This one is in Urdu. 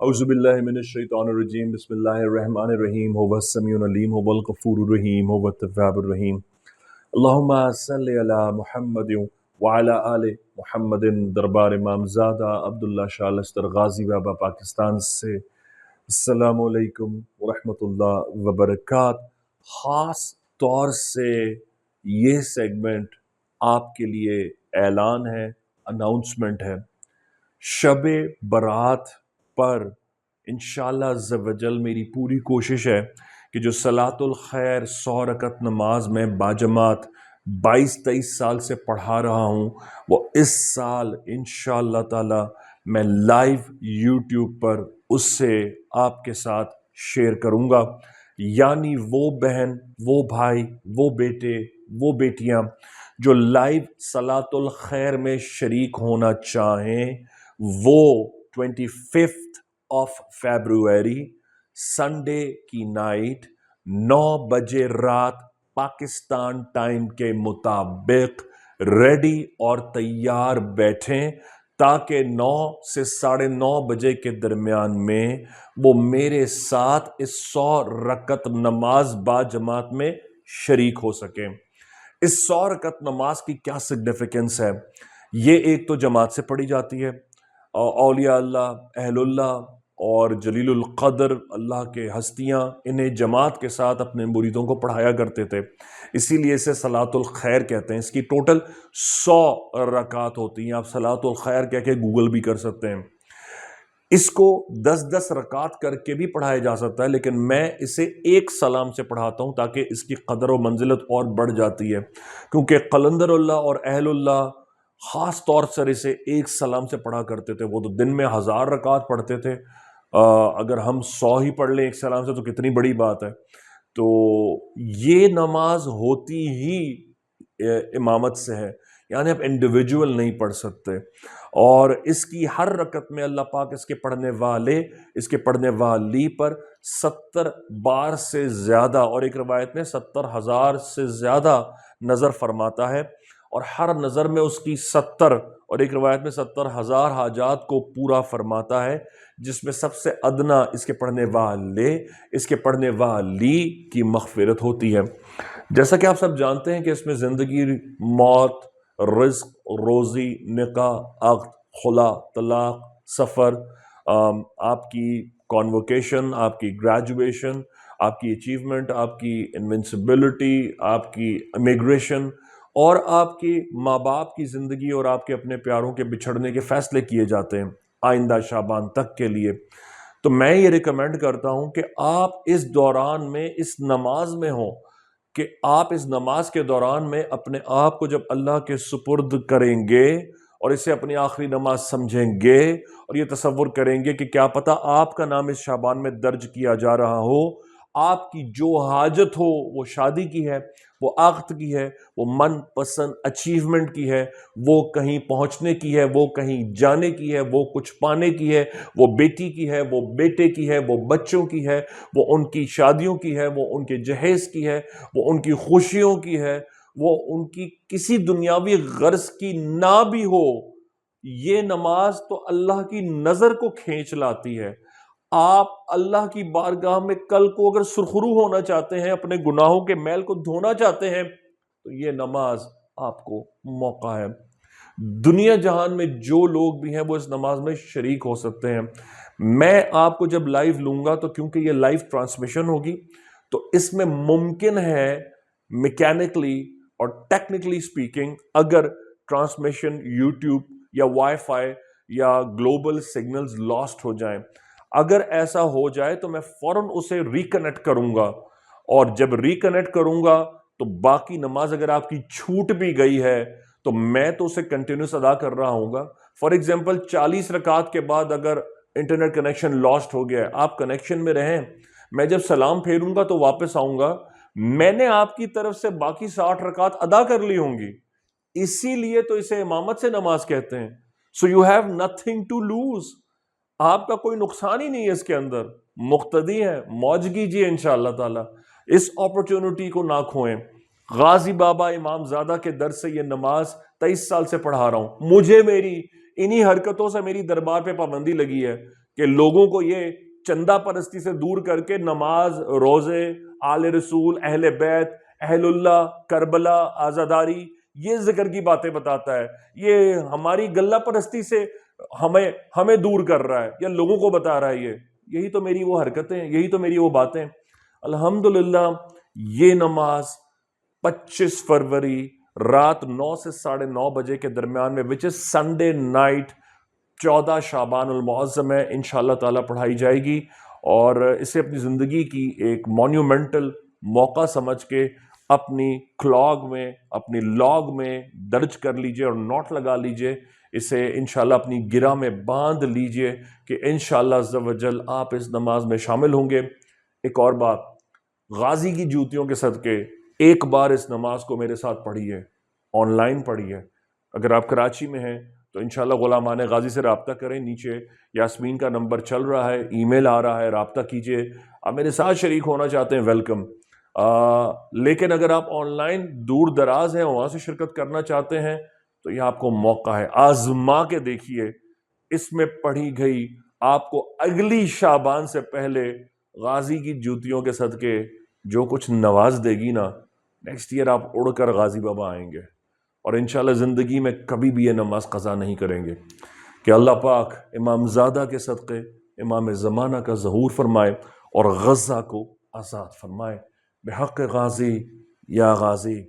اعوذ باللہ من الشیطان الرجیم بسم اللہ الرحمن الرحیم هو السمیع العلیم هو الغفور الرحیم هو التواب الرحیم اللہم صلی علی محمد وعلی آل محمد۔ دربار امام زادہ عبداللہ شاہ لشکر غازی بابا پاکستان سے السلام علیکم ورحمۃ اللہ وبرکاتہ۔ خاص طور سے یہ سیگمنٹ آپ کے لیے اعلان ہے، اناؤنسمنٹ ہے۔ شب برات پر انشاءاللہ عز و جل میری پوری کوشش ہے کہ جو صلاۃ الخیر 100 رکعت نماز میں باجماعت 22-23 سال سے پڑھا رہا ہوں، وہ اس سال انشاءاللہ تعالی میں لائیو یوٹیوب پر اس سے آپ کے ساتھ شیئر کروں گا۔ یعنی وہ بہن، وہ بھائی، وہ بیٹے، وہ بیٹیاں جو لائیو صلاۃ الخیر میں شریک ہونا چاہیں، وہ 25 فیبروری سنڈے کی نائٹ 9 بجے رات پاکستان ٹائم کے مطابق ریڈی اور تیار بیٹھیں، تاکہ 9 سے 9:30 بجے کے درمیان میں وہ میرے ساتھ اس 100 رکعت نماز با جماعت میں شریک ہو سکیں۔ اس 100 رکعت نماز کی کیا سگنیفیکنس ہے؟ یہ ایک تو جماعت سے پڑھی جاتی ہے، اولیاء اللہ، اہل اللہ اور جلیل القدر اللہ کے ہستیاں انہیں جماعت کے ساتھ اپنے مریدوں کو پڑھایا کرتے تھے، اسی لیے اسے صلاۃ الخیر کہتے ہیں۔ اس کی ٹوٹل 100 رکعات ہوتی ہیں، آپ صلاۃ الخیر کہہ کے گوگل بھی کر سکتے ہیں۔ اس کو 10-10 رکعات کر کے بھی پڑھایا جا سکتا ہے، لیکن میں اسے ایک سلام سے پڑھاتا ہوں تاکہ اس کی قدر و منزلت اور بڑھ جاتی ہے، کیونکہ قلندر اللہ اور اہل اللہ خاص طور سے اسے ایک سلام سے پڑھا کرتے تھے۔ وہ تو دن میں 1000 رکعات پڑھتے تھے، اگر ہم 100 ہی پڑھ لیں ایک سلام سے تو کتنی بڑی بات ہے۔ تو یہ نماز ہوتی ہی امامت سے ہے، یعنی آپ انڈیویجول نہیں پڑھ سکتے، اور اس کی ہر رکعت میں اللہ پاک اس کے پڑھنے والے، اس کے پڑھنے والی پر 70 بار سے زیادہ، اور ایک روایت میں 70,000 سے زیادہ نظر فرماتا ہے، اور ہر نظر میں اس کی 70 اور ایک روایت میں 70,000 حاجات کو پورا فرماتا ہے، جس میں سب سے ادنا اس کے پڑھنے والے، اس کے پڑھنے والی کی مغفرت ہوتی ہے۔ جیسا کہ آپ سب جانتے ہیں کہ اس میں زندگی، موت، رزق، روزی، نکاح، عقد، خلا، طلاق، سفر، آپ کی کانووکیشن، آپ کی گریجویشن، آپ کی اچیومنٹ، آپ کی انونسبلٹی، آپ کی امیگریشن، اور آپ کی ماں باپ کی زندگی اور آپ کے اپنے پیاروں کے بچھڑنے کے فیصلے کیے جاتے ہیں آئندہ شعبان تک کے لیے۔ تو میں یہ ریکمینڈ کرتا ہوں کہ آپ اس دوران میں اس نماز میں ہوں، کہ آپ اس نماز کے دوران میں اپنے آپ کو جب اللہ کے سپرد کریں گے اور اسے اپنی آخری نماز سمجھیں گے، اور یہ تصور کریں گے کہ کیا پتہ آپ کا نام اس شعبان میں درج کیا جا رہا ہو، آپ کی جو حاجت ہو، وہ شادی کی ہے، وہ عقد کی ہے، وہ من پسند اچیومنٹ کی ہے، وہ کہیں پہنچنے کی ہے، وہ کہیں جانے کی ہے، وہ کچھ پانے کی ہے، وہ بیٹی کی ہے، وہ بیٹے کی ہے، وہ بچوں کی ہے، وہ ان کی شادیوں کی ہے، وہ ان کے جہیز کی ہے، وہ ان کی خوشیوں کی ہے، وہ ان کی کسی دنیاوی غرض کی نہ بھی ہو، یہ نماز تو اللہ کی نظر کو کھینچ لاتی ہے۔ آپ اللہ کی بارگاہ میں کل کو اگر سرخرو ہونا چاہتے ہیں، اپنے گناہوں کے میل کو دھونا چاہتے ہیں، تو یہ نماز آپ کو موقع ہے۔ دنیا جہان میں جو لوگ بھی ہیں وہ اس نماز میں شریک ہو سکتے ہیں۔ میں آپ کو جب لائیو لوں گا تو کیونکہ یہ لائیو ٹرانسمیشن ہوگی، تو اس میں ممکن ہے میکینکلی اور ٹیکنیکلی سپیکنگ اگر ٹرانسمیشن یوٹیوب یا وائی فائی یا گلوبل سگنلز لاسٹ ہو جائیں، اگر ایسا ہو جائے تو میں فوراً اسے ریکنیکٹ کروں گا، اور جب ریکنیکٹ کروں گا تو باقی نماز اگر آپ کی چھوٹ بھی گئی ہے تو میں تو اسے کنٹینیوس ادا کر رہا ہوں گا۔ فار ایگزامپل 40 رکعات کے بعد اگر انٹرنیٹ کنیکشن لاسٹ ہو گیا ہے، آپ کنیکشن میں رہیں، میں جب سلام پھیروں گا تو واپس آؤں گا، میں نے آپ کی طرف سے باقی 60 رکعات ادا کر لی ہوں گی، اسی لیے تو اسے امامت سے نماز کہتے ہیں۔ So you have nothing to lose, آپ کا کوئی نقصان ہی نہیں ہے اس کے اندر، مقتدی ہے، موج کیجیے انشاءاللہ تعالی، اس اپرچونٹی کو نہ کھوئیں۔ غازی بابا امام زادہ کے در سے یہ نماز 23 سال سے پڑھا رہا ہوں، مجھے میری انہی حرکتوں سے میری دربار پہ پابندی لگی ہے کہ لوگوں کو یہ چندہ پرستی سے دور کر کے نماز، روزے، آل رسول، اہل بیت، اہل اللہ، کربلا، آزاداری، یہ ذکر کی باتیں بتاتا ہے. یہ ہماری گلہ پرستی سے ہمیں دور کر رہا ہے یا لوگوں کو بتا رہا ہے. یہی تو میری وہ حرکتیں، یہی تو میری وہ باتیں. الحمدللہ یہ نماز 25 فروری رات 9 سے 9:30 بجے کے درمیان میں وچ از سنڈے نائٹ 14 شعبان المعظم ہے، انشاءاللہ تعالیٰ پڑھائی جائے گی. اور اسے اپنی زندگی کی ایک مونیومنٹل موقع سمجھ کے اپنی کلاگ میں، اپنی لاگ میں درج کر لیجئے اور نوٹ لگا لیجئے. اسے انشاءاللہ اپنی گرہ میں باندھ لیجئے کہ انشاءاللہ عز و جل آپ اس نماز میں شامل ہوں گے. ایک اور بات، غازی کی جوتیوں کے صدقے ایک بار اس نماز کو میرے ساتھ پڑھیے، آن لائن پڑھیے. اگر آپ کراچی میں ہیں تو انشاءاللہ غلامان غازی سے رابطہ کریں. نیچے یاسمین کا نمبر چل رہا ہے، ای میل آ رہا ہے، رابطہ کیجئے. آپ میرے ساتھ شریک ہونا چاہتے ہیں، ویلکم. لیکن اگر آپ آن لائن دور دراز ہیں، وہاں سے شرکت کرنا چاہتے ہیں تو یہ آپ کو موقع ہے، آزما کے دیکھیے. اس میں پڑھی گئی آپ کو اگلی شعبان سے پہلے غازی کی جوتیوں کے صدقے جو کچھ نواز دے گی نا، نیکسٹ ایئر آپ اڑ کر غازی بابا آئیں گے اور انشاءاللہ زندگی میں کبھی بھی یہ نماز قضا نہیں کریں گے. کہ اللہ پاک امام زادہ کے صدقے امام زمانہ کا ظہور فرمائے اور غزہ کو آزاد فرمائے. بحق غازی یا غازی